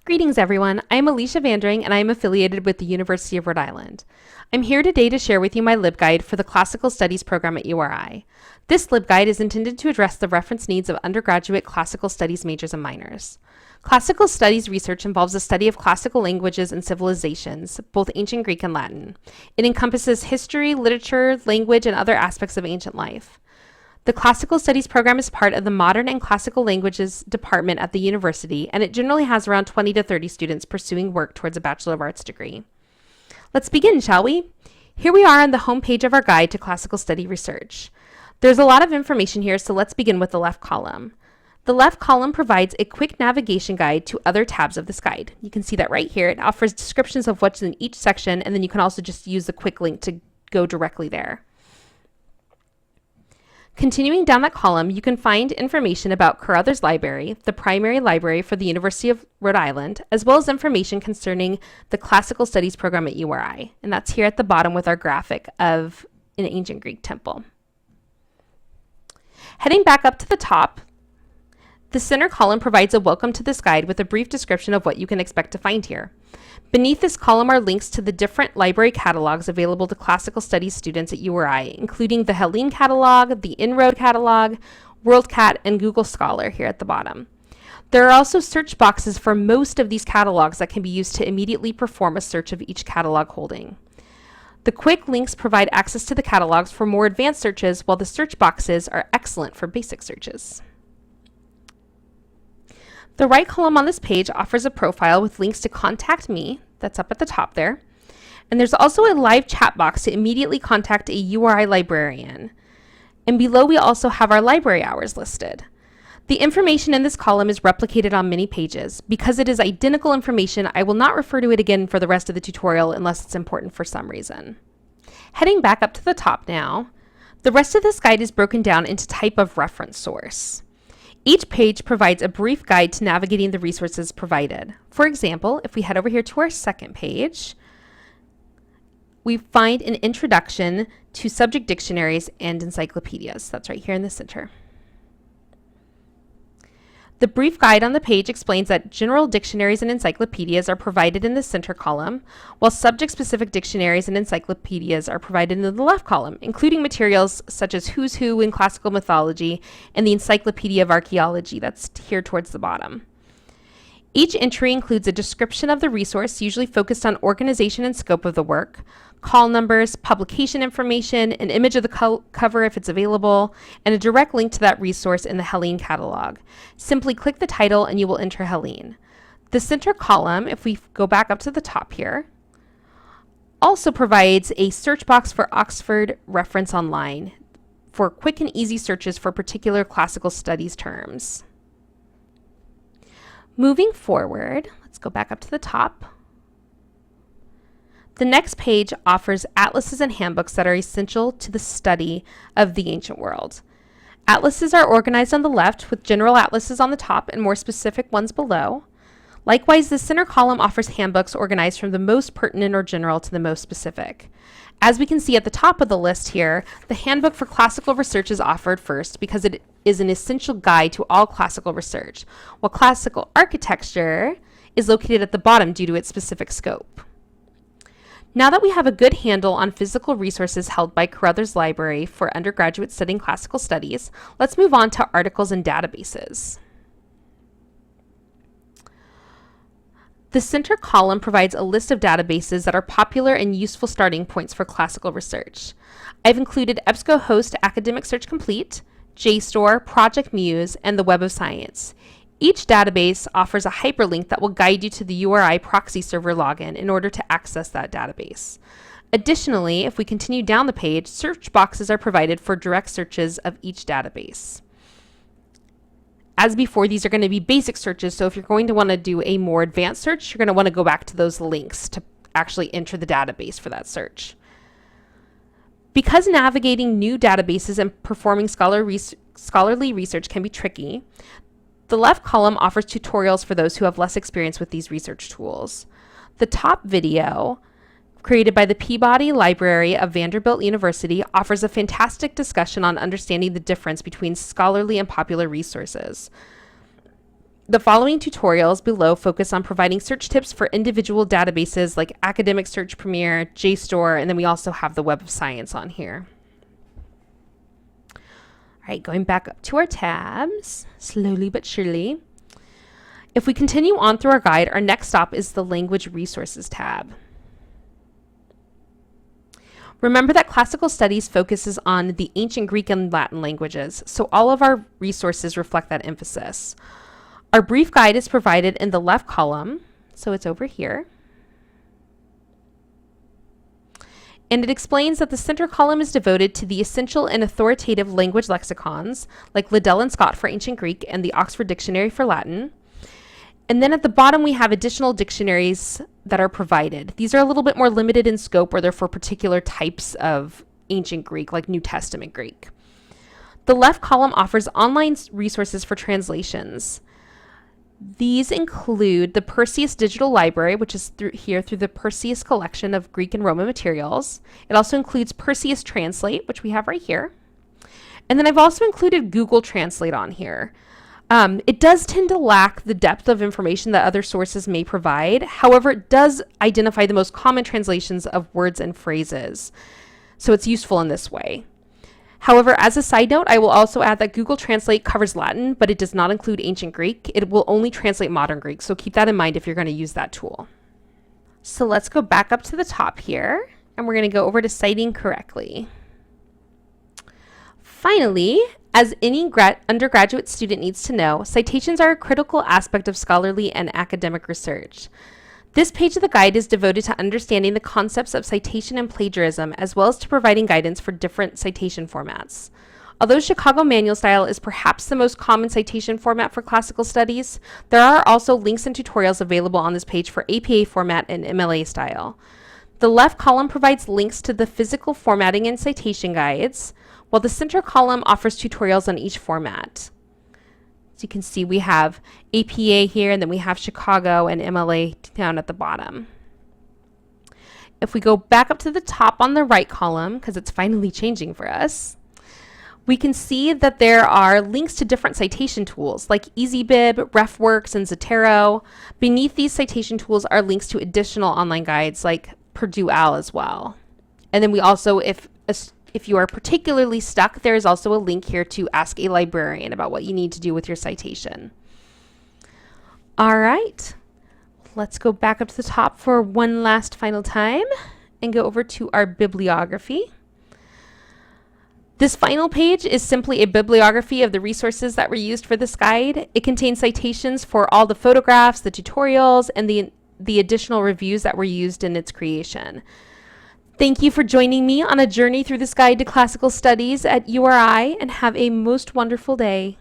Greetings, everyone. I'm Alicia Vandering, and I am affiliated with the University of Rhode Island. I'm here today to share with you my LibGuide for the Classical Studies program at URI. This LibGuide is intended to address the reference needs of undergraduate classical studies majors and minors. Classical studies research involves the study of classical languages and civilizations, both ancient Greek and Latin. It encompasses history, literature, language, and other aspects of ancient life. The Classical Studies program is part of the Modern and Classical Languages department at the university, and it generally has around 20 to 30 students pursuing work towards a Bachelor of Arts degree. Let's begin, shall we? Here we are on the home page of our guide to classical study research. There's a lot of information here, so let's begin with the left column. The left column provides a quick navigation guide to other tabs of this guide. You can see that right here. It offers descriptions of what's in each section, and then you can also just use the quick link to go directly there. Continuing down that column, you can find information about Carothers Library, the primary library for the University of Rhode Island, as well as information concerning the Classical Studies program at URI. And that's here at the bottom with our graphic of an ancient Greek temple. Heading back up to the top, the center column provides a welcome to this guide with a brief description of what you can expect to find here. Beneath this column are links to the different library catalogs available to classical studies students at URI, including the Hellene catalog, the Inroad catalog, WorldCat, and Google Scholar here at the bottom. There are also search boxes for most of these catalogs that can be used to immediately perform a search of each catalog holding. The quick links provide access to the catalogs for more advanced searches, while the search boxes are excellent for basic searches. The right column on this page offers a profile with links to contact me, that's up at the top there, and there's also a live chat box to immediately contact a URI librarian. And below we also have our library hours listed. The information in this column is replicated on many pages. Because it is identical information, I will not refer to it again for the rest of the tutorial unless it's important for some reason. Heading back up to the top now, the rest of this guide is broken down into type of reference source. Each page provides a brief guide to navigating the resources provided. For example, if we head over here to our second page, we find an introduction to subject dictionaries and encyclopedias. That's right here in the center. The brief guide on the page explains that general dictionaries and encyclopedias are provided in the center column, while subject-specific dictionaries and encyclopedias are provided in the left column, including materials such as Who's Who in Classical Mythology and the Encyclopedia of Archaeology, that's here towards the bottom. Each entry includes a description of the resource, usually focused on organization and scope of the work, call numbers, publication information, an image of the cover if it's available, and a direct link to that resource in the Hellene catalog. Simply click the title and you will enter Hellene. The center column, if we go back up to the top here, also provides a search box for Oxford Reference Online for quick and easy searches for particular classical studies terms. Moving forward, let's go back up to the top. The next page offers atlases and handbooks that are essential to the study of the ancient world. Atlases are organized on the left with general atlases on the top and more specific ones below. Likewise, the center column offers handbooks organized from the most pertinent or general to the most specific. As we can see at the top of the list here, the Handbook for Classical Research is offered first because it is an essential guide to all classical research, while Classical Architecture is located at the bottom due to its specific scope. Now that we have a good handle on physical resources held by Carothers Library for undergraduates studying classical studies, let's move on to articles and databases. The center column provides a list of databases that are popular and useful starting points for classical research. I've included EBSCOhost Academic Search Complete, JSTOR, Project Muse, and the Web of Science. Each database offers a hyperlink that will guide you to the URI proxy server login in order to access that database. Additionally, if we continue down the page, search boxes are provided for direct searches of each database. As before, these are going to be basic searches, so if you're going to want to do a more advanced search, you're going to want to go back to those links to actually enter the database for that search. Because navigating new databases and performing scholarly research can be tricky, the left column offers tutorials for those who have less experience with these research tools. The top video, created by the Peabody Library of Vanderbilt University, offers a fantastic discussion on understanding the difference between scholarly and popular resources. The following tutorials below focus on providing search tips for individual databases like Academic Search Premier, JSTOR, and then we also have the Web of Science on here. All right, going back up to our tabs, slowly but surely. If we continue on through our guide, our next stop is the Language Resources tab. Remember that classical studies focuses on the ancient Greek and Latin languages, so all of our resources reflect that emphasis. Our brief guide is provided in the left column, so it's over here. And it explains that the center column is devoted to the essential and authoritative language lexicons, like Liddell and Scott for Ancient Greek and the Oxford Dictionary for Latin. And then at the bottom, we have additional dictionaries that are provided. These are a little bit more limited in scope, or they're for particular types of ancient Greek, like New Testament Greek. The left column offers online resources for translations. These include the Perseus Digital Library, which is through the Perseus collection of Greek and Roman materials. It also includes Perseus Translate, which we have right here. And then I've also included Google Translate on here. It does tend to lack the depth of information that other sources may provide. However, it does identify the most common translations of words and phrases. So it's useful in this way. However, as a side note, I will also add that Google Translate covers Latin, but it does not include ancient Greek. It will only translate modern Greek, so keep that in mind if you're going to use that tool. So let's go back up to the top here, and we're going to go over to citing correctly. Finally, as any undergraduate student needs to know, citations are a critical aspect of scholarly and academic research. This page of the guide is devoted to understanding the concepts of citation and plagiarism, as well as to providing guidance for different citation formats. Although Chicago Manual Style is perhaps the most common citation format for classical studies, there are also links and tutorials available on this page for APA format and MLA style. The left column provides links to the physical formatting and citation guides, while the center column offers tutorials on each format. As you can see, we have APA here, and then we have Chicago and MLA down at the bottom. If we go back up to the top on the right column, because it's finally changing for us, we can see that there are links to different citation tools like EasyBib, RefWorks, and Zotero. Beneath these citation tools are links to additional online guides like Purdue OWL as well. And then we also, if you are particularly stuck, there is also a link here to ask a librarian about what you need to do with your citation. All right, let's go back up to the top for one last final time and go over to our bibliography. This final page is simply a bibliography of the resources that were used for this guide. It contains citations for all the photographs, the tutorials, and the additional reviews that were used in its creation. Thank you for joining me on a journey through this guide to classical studies at URI, and have a most wonderful day.